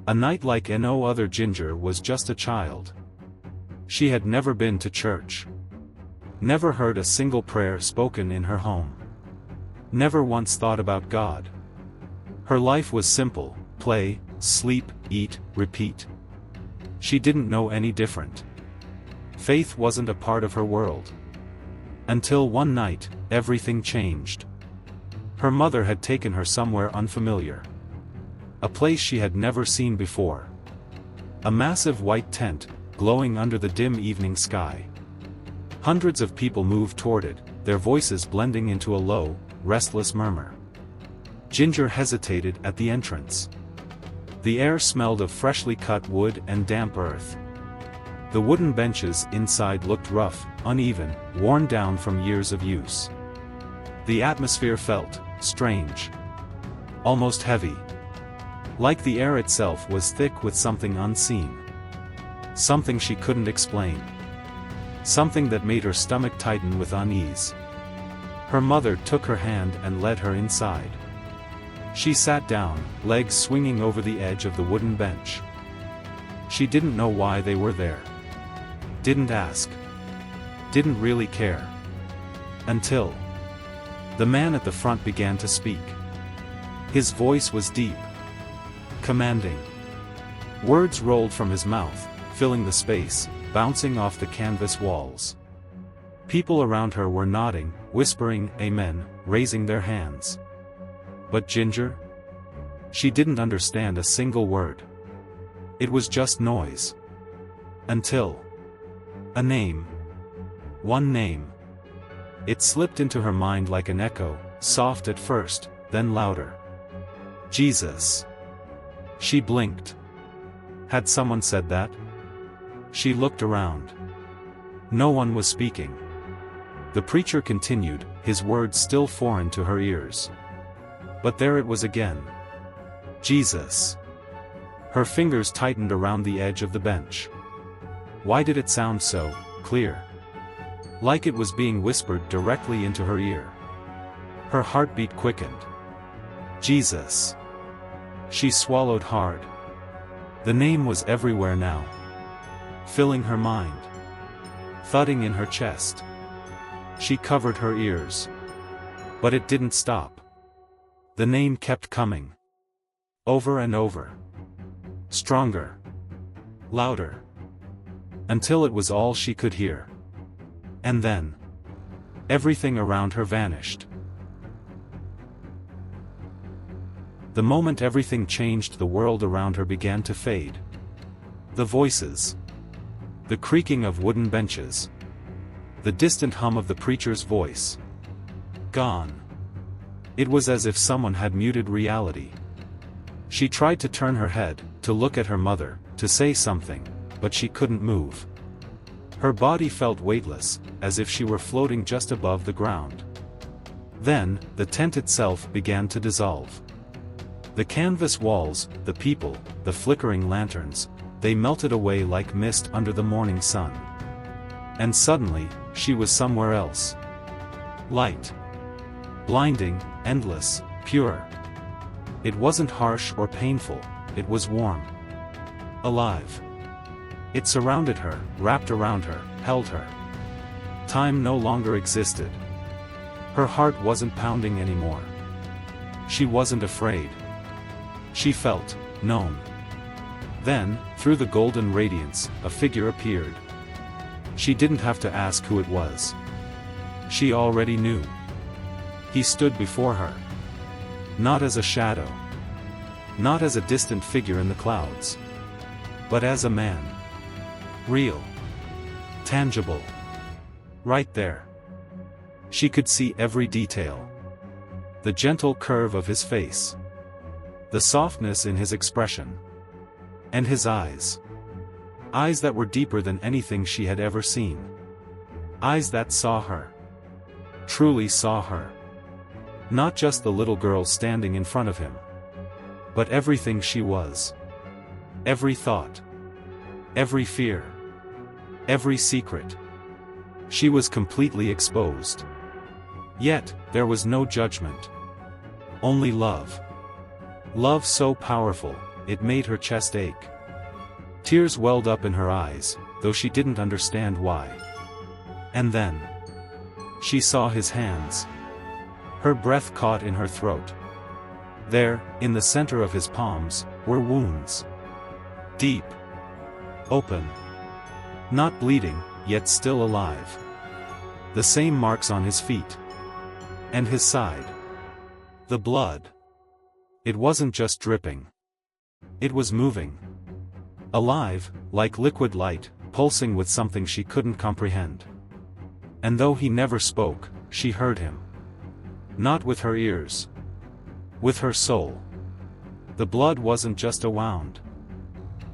A night like no other. Ginger was just a child. She had never been to church. Never heard a single prayer spoken in her home. Never once thought about God. Her life was simple: play, sleep, eat, repeat. She didn't know any different. Faith wasn't a part of her world. Until one night, everything changed. Her mother had taken her somewhere unfamiliar. A place she had never seen before. A massive white tent, glowing under the dim evening sky. Hundreds of people moved toward it, their voices blending into a low, restless murmur. Ginger hesitated at the entrance. The air smelled of freshly cut wood and damp earth. The wooden benches inside looked rough, uneven, worn down from years of use. The atmosphere felt strange. Almost heavy. Like the air itself was thick with something unseen. Something she couldn't explain. Something that made her stomach tighten with unease. Her mother took her hand and led her inside. She sat down, legs swinging over the edge of the wooden bench. She didn't know why they were there. Didn't ask. Didn't really care. Until the man at the front began to speak. His voice was deep. Commanding. Words rolled from his mouth, filling the space, bouncing off the canvas walls. People around her were nodding, whispering amen, raising their hands. But Ginger? She didn't understand a single word. It was just noise. Until a name. One name. It slipped into her mind like an echo, soft at first, then louder. Jesus. She blinked. Had someone said that? She looked around. No one was speaking. The preacher continued, his words still foreign to her ears. But there it was again. Jesus. Her fingers tightened around the edge of the bench. Why did it sound so clear? Like it was being whispered directly into her ear. Her heartbeat quickened. Jesus. She swallowed hard. The name was everywhere now. Filling her mind. Thudding in her chest. She covered her ears. But it didn't stop. The name kept coming. Over and over. Stronger. Louder. Until it was all she could hear. And then everything around her vanished. The moment everything changed, the world around her began to fade. The voices. The creaking of wooden benches. The distant hum of the preacher's voice. Gone. It was as if someone had muted reality. She tried to turn her head, to look at her mother, to say something, but she couldn't move. Her body felt weightless, as if she were floating just above the ground. Then, the tent itself began to dissolve. The canvas walls, the people, the flickering lanterns, they melted away like mist under the morning sun. And suddenly, she was somewhere else. Light. Blinding, endless, pure. It wasn't harsh or painful, it was warm. Alive. It surrounded her, wrapped around her, held her. Time no longer existed. Her heart wasn't pounding anymore. She wasn't afraid. She felt known. Then, through the golden radiance, a figure appeared. She didn't have to ask who it was. She already knew. He stood before her. Not as a shadow. Not as a distant figure in the clouds. But as a man. Real. Tangible. Right there. She could see every detail. The gentle curve of his face. The softness in his expression. And his eyes. Eyes that were deeper than anything she had ever seen. Eyes that saw her. Truly saw her. Not just the little girl standing in front of him. But everything she was. Every thought. Every fear. Every secret. She was completely exposed. Yet, there was no judgment. Only love. Love so powerful, it made her chest ache. Tears welled up in her eyes, though she didn't understand why. And then she saw his hands. Her breath caught in her throat. There, in the center of his palms, were wounds. Deep. Open. Not bleeding, yet still alive. The same marks on his feet. And his side. The blood. It wasn't just dripping. It was moving. Alive, like liquid light, pulsing with something she couldn't comprehend. And though he never spoke, she heard him. Not with her ears. With her soul. The blood wasn't just a wound.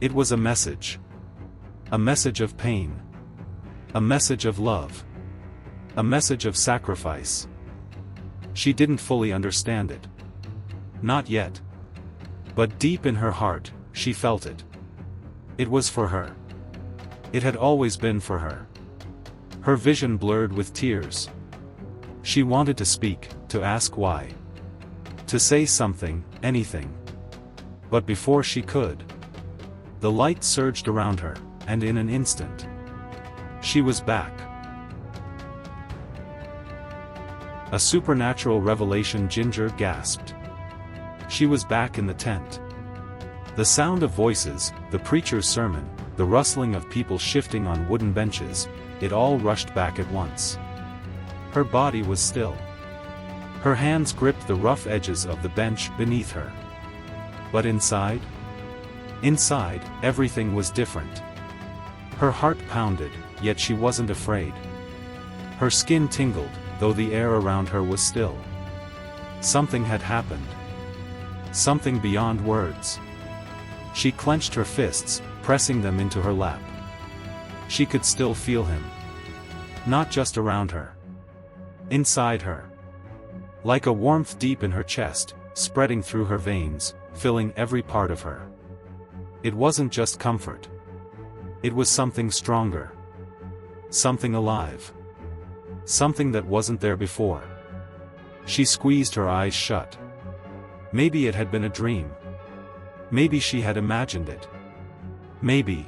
It was a message. A message of pain. A message of love. A message of sacrifice. She didn't fully understand it. Not yet. But deep in her heart, she felt it. It was for her. It had always been for her. Her vision blurred with tears. She wanted to speak, to ask why. To say something, anything. But before she could, the light surged around her, and in an instant, she was back. A supernatural revelation, Ginger gasped. She was back in the tent. The sound of voices, the preacher's sermon, the rustling of people shifting on wooden benches, it all rushed back at once. Her body was still. Her hands gripped the rough edges of the bench beneath her. But inside? Inside, everything was different. Her heart pounded, yet she wasn't afraid. Her skin tingled, though the air around her was still. Something had happened. Something beyond words. She clenched her fists, pressing them into her lap. She could still feel him. Not just around her. Inside her. Like a warmth deep in her chest, spreading through her veins, filling every part of her. It wasn't just comfort. It was something stronger. Something alive. Something that wasn't there before. She squeezed her eyes shut. Maybe it had been a dream. Maybe she had imagined it. Maybe.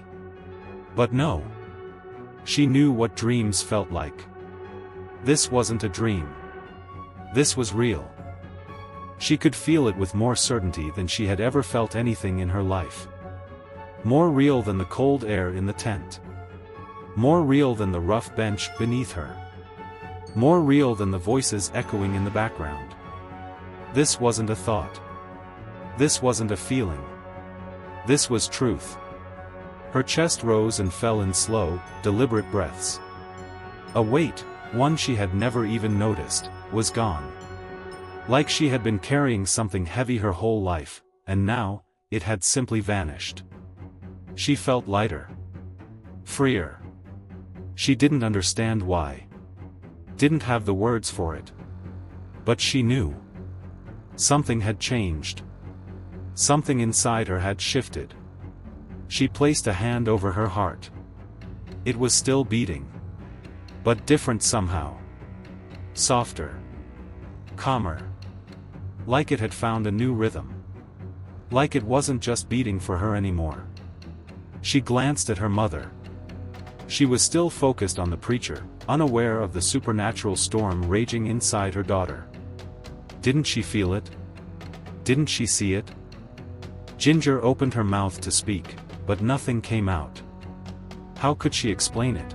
But no. She knew what dreams felt like. This wasn't a dream. This was real. She could feel it with more certainty than she had ever felt anything in her life. More real than the cold air in the tent. More real than the rough bench beneath her. More real than the voices echoing in the background. This wasn't a thought. This wasn't a feeling. This was truth. Her chest rose and fell in slow, deliberate breaths. A weight, one she had never even noticed, was gone. Like she had been carrying something heavy her whole life, and now, it had simply vanished. She felt lighter. Freer. She didn't understand why. Didn't have the words for it. But she knew. Something had changed. Something inside her had shifted. She placed a hand over her heart. It was still beating. But different somehow. Softer. Calmer. Like it had found a new rhythm. Like it wasn't just beating for her anymore. She glanced at her mother. She was still focused on the preacher, unaware of the supernatural storm raging inside her daughter. Didn't she feel it? Didn't she see it? Ginger opened her mouth to speak, but nothing came out. How could she explain it?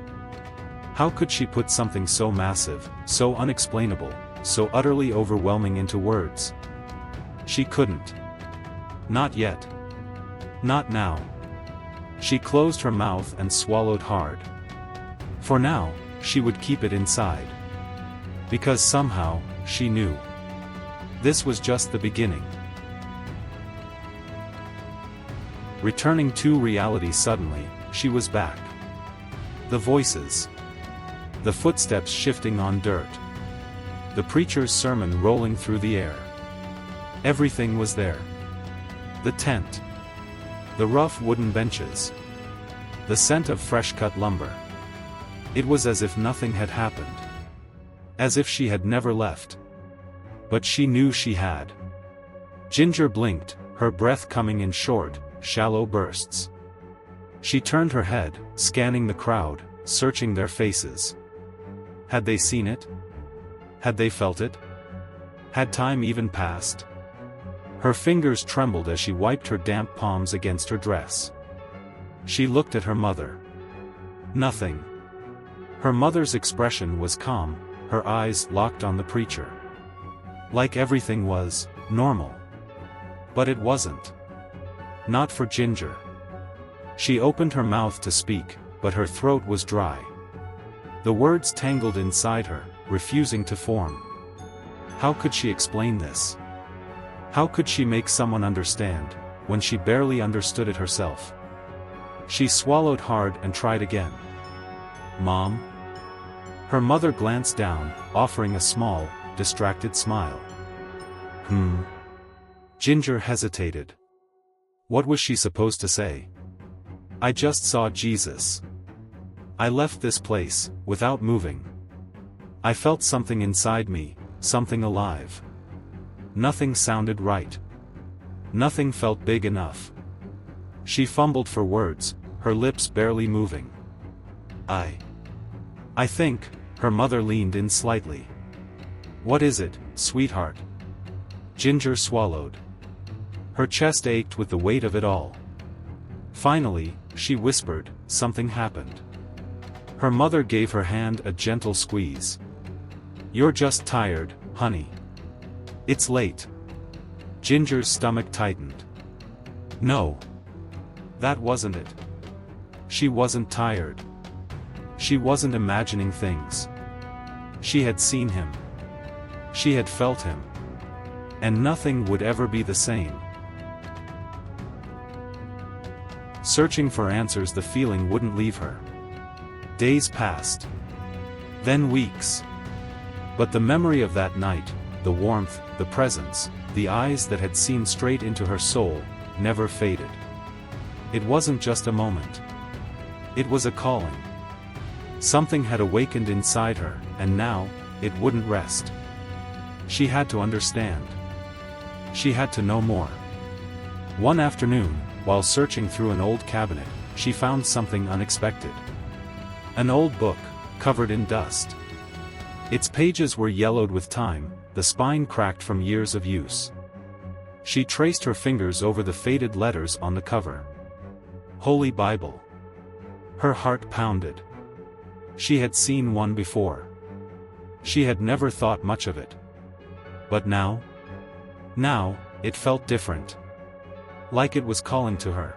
How could she put something so massive, so unexplainable, so utterly overwhelming into words? She couldn't. Not yet. Not now. She closed her mouth and swallowed hard. For now, she would keep it inside. Because somehow, she knew. This was just the beginning. Returning to reality suddenly, she was back. The voices. The footsteps shifting on dirt. The preacher's sermon rolling through the air. Everything was there. The tent. The rough wooden benches. The scent of fresh-cut lumber. It was as if nothing had happened. As if she had never left. But she knew she had. Ginger blinked, her breath coming in short, shallow bursts. She turned her head, scanning the crowd, searching their faces. Had they seen it? Had they felt it? Had time even passed? Her fingers trembled as she wiped her damp palms against her dress. She looked at her mother. Nothing. Her mother's expression was calm, her eyes locked on the preacher. Like everything was normal. But it wasn't. Not for Ginger. She opened her mouth to speak, but her throat was dry. The words tangled inside her, refusing to form. How could she explain this? How could she make someone understand, when she barely understood it herself? She swallowed hard and tried again. "Mom?" Her mother glanced down, offering a small, distracted smile. Ginger hesitated. What was she supposed to say? "I just saw Jesus. I left this place, without moving. I felt something inside me, something alive. Nothing sounded right. Nothing felt big enough." She fumbled for words, her lips barely moving. I think," her mother leaned in slightly. "What is it, sweetheart?" Ginger swallowed. Her chest ached with the weight of it all. Finally, she whispered, "Something happened." Her mother gave her hand a gentle squeeze. "You're just tired, honey. It's late." Ginger's stomach tightened. No. That wasn't it. She wasn't tired. She wasn't imagining things. She had seen him. She had felt him. And nothing would ever be the same. Searching for answers, the feeling wouldn't leave her. Days passed. Then weeks. But the memory of that night, the warmth, the presence, the eyes that had seen straight into her soul, never faded. It wasn't just a moment. It was a calling. Something had awakened inside her, and now, it wouldn't rest. She had to understand. She had to know more. One afternoon, while searching through an old cabinet, she found something unexpected. An old book, covered in dust. Its pages were yellowed with time, the spine cracked from years of use. She traced her fingers over the faded letters on the cover. Holy Bible. Her heart pounded. She had seen one before. She had never thought much of it. But now? Now, it felt different. Like it was calling to her.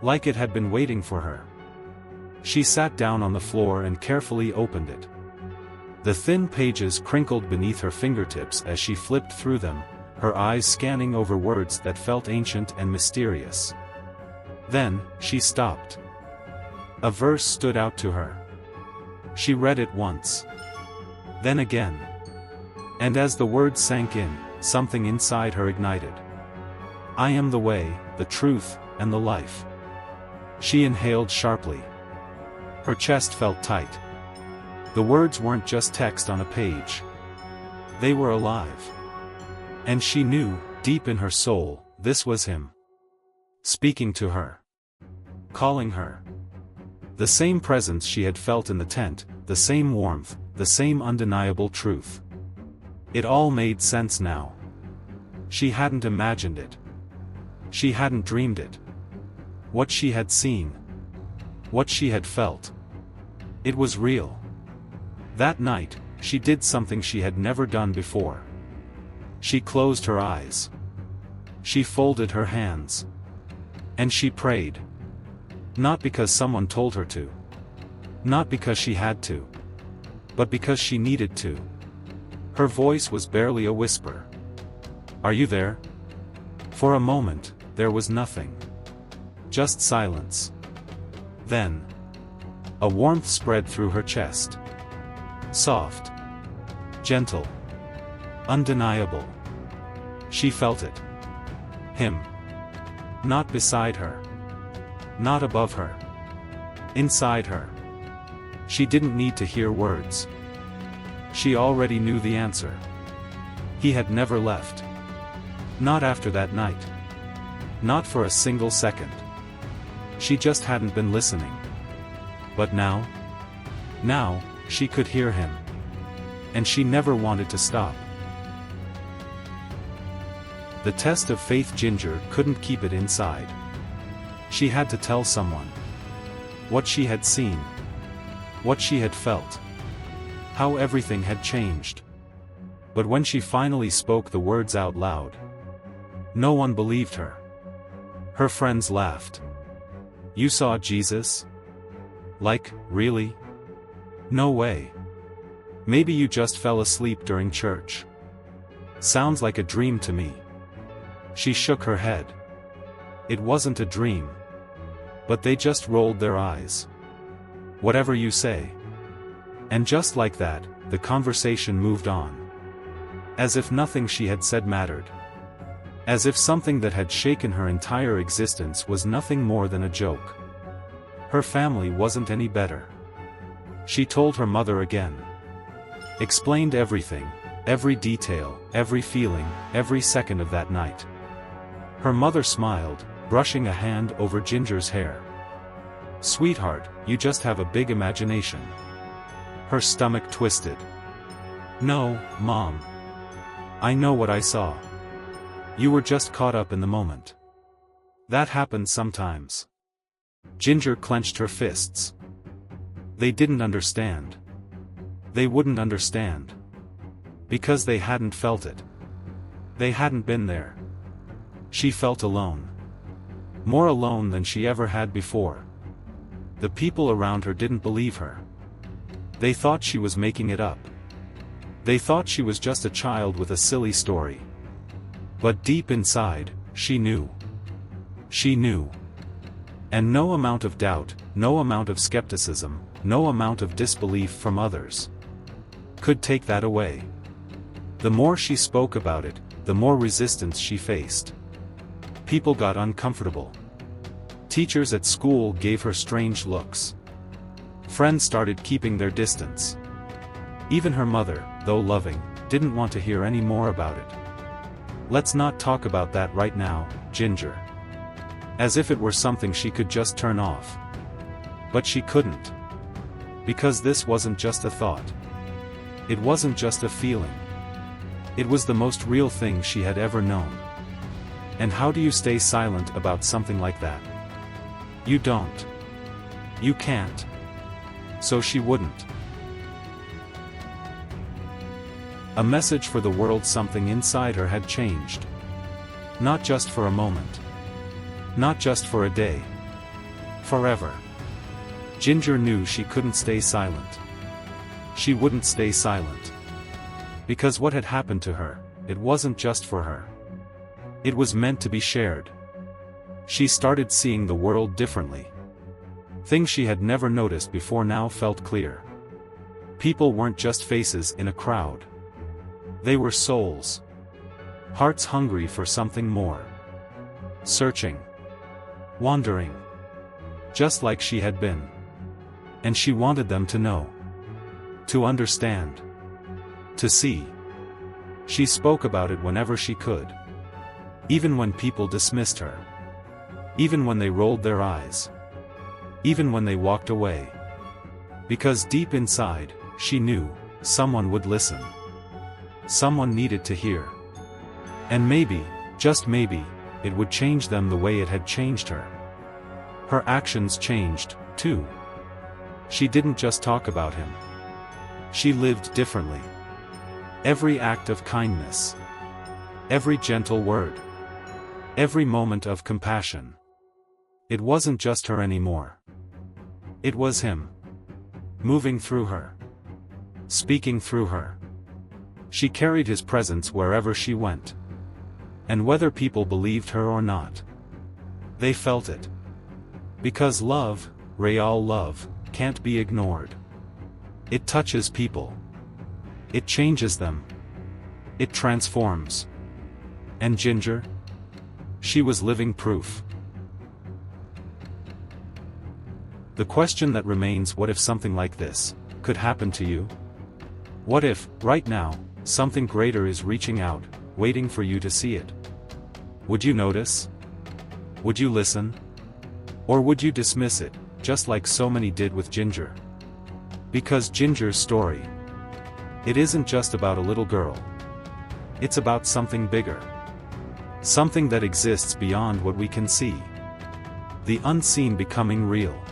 Like it had been waiting for her. She sat down on the floor and carefully opened it. The thin pages crinkled beneath her fingertips as she flipped through them, her eyes scanning over words that felt ancient and mysterious. Then, she stopped. A verse stood out to her. She read it once. Then again. And as the words sank in, something inside her ignited. I am the way, the truth, and the life. She inhaled sharply. Her chest felt tight. The words weren't just text on a page. They were alive. And she knew, deep in her soul, this was him. Speaking to her. Calling her. The same presence she had felt in the tent, the same warmth, the same undeniable truth. It all made sense now. She hadn't imagined it. She hadn't dreamed it. What she had seen. What she had felt. It was real. That night, she did something she had never done before. She closed her eyes. She folded her hands. And she prayed. Not because someone told her to. Not because she had to. But because she needed to. Her voice was barely a whisper. Are you there? For a moment, there was nothing. Just silence. Then. A warmth spread through her chest. Soft. Gentle. Undeniable. She felt it. Him. Not beside her. Not above her. Inside her. She didn't need to hear words. She already knew the answer. He had never left. Not after that night. Not for a single second. She just hadn't been listening. But now? Now, she could hear him. And she never wanted to stop. The test of faith. Ginger couldn't keep it inside. She had to tell someone. What she had seen. What she had felt. How everything had changed. But when she finally spoke the words out loud, no one believed her. Her friends laughed. You saw Jesus? Like, really? No way. Maybe you just fell asleep during church. Sounds like a dream to me. She shook her head. It wasn't a dream. But they just rolled their eyes. Whatever you say. And just like that, the conversation moved on. As if nothing she had said mattered. As if something that had shaken her entire existence was nothing more than a joke. Her family wasn't any better. She told her mother again. Explained everything, every detail, every feeling, every second of that night. Her mother smiled, brushing a hand over Ginger's hair. Sweetheart, you just have a big imagination. Her stomach twisted. No, Mom. I know what I saw. You were just caught up in the moment. That happens sometimes. Ginger clenched her fists. They didn't understand. They wouldn't understand. Because they hadn't felt it. They hadn't been there. She felt alone. More alone than she ever had before. The people around her didn't believe her. They thought she was making it up. They thought she was just a child with a silly story. But deep inside, she knew. She knew. And no amount of doubt, no amount of skepticism, no amount of disbelief from others could take that away. The more she spoke about it, the more resistance she faced. People got uncomfortable. Teachers at school gave her strange looks. Friends started keeping their distance. Even her mother, though loving, didn't want to hear any more about it. Let's not talk about that right now, Ginger. As if it were something she could just turn off. But she couldn't. Because this wasn't just a thought. It wasn't just a feeling. It was the most real thing she had ever known. And how do you stay silent about something like that? You don't. You can't. So she wouldn't. A message for the world. Something inside her had changed. Not just for a moment. Not just for a day. Forever. Ginger knew she couldn't stay silent. She wouldn't stay silent. Because what had happened to her, it wasn't just for her. It was meant to be shared. She started seeing the world differently. Things she had never noticed before now felt clear. People weren't just faces in a crowd. They were souls. Hearts hungry for something more. Searching. Wandering. Just like she had been. And she wanted them to know. To understand. To see. She spoke about it whenever she could. Even when people dismissed her. Even when they rolled their eyes. Even when they walked away. Because deep inside, she knew, someone would listen. Someone needed to hear. And maybe, just maybe, it would change them the way it had changed her. Her actions changed, too. She didn't just talk about him. She lived differently. Every act of kindness. Every gentle word. Every moment of compassion. It wasn't just her anymore. It was him. Moving through her. Speaking through her. She carried his presence wherever she went. And whether people believed her or not, they felt it. Because love, real love, can't be ignored. It touches people. It changes them. It transforms. And Ginger? She was living proof. The question that remains: what if something like this could happen to you? What if, right now, something greater is reaching out, waiting for you to see it? Would you notice? Would you listen? Or would you dismiss it, just like so many did with Ginger? Because Ginger's story, it isn't just about a little girl. It's about something bigger. Something that exists beyond what we can see. The unseen becoming real.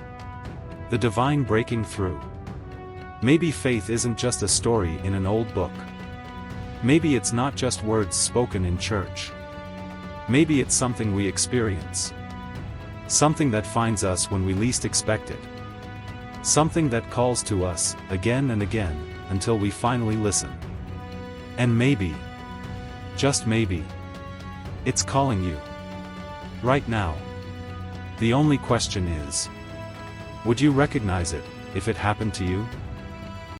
The divine breaking through. Maybe faith isn't just a story in an old book. Maybe it's not just words spoken in church. Maybe it's something we experience. Something that finds us when we least expect it. Something that calls to us, again and again, until we finally listen. And maybe, just maybe, it's calling you. Right now. The only question is, would you recognize it, if it happened to you?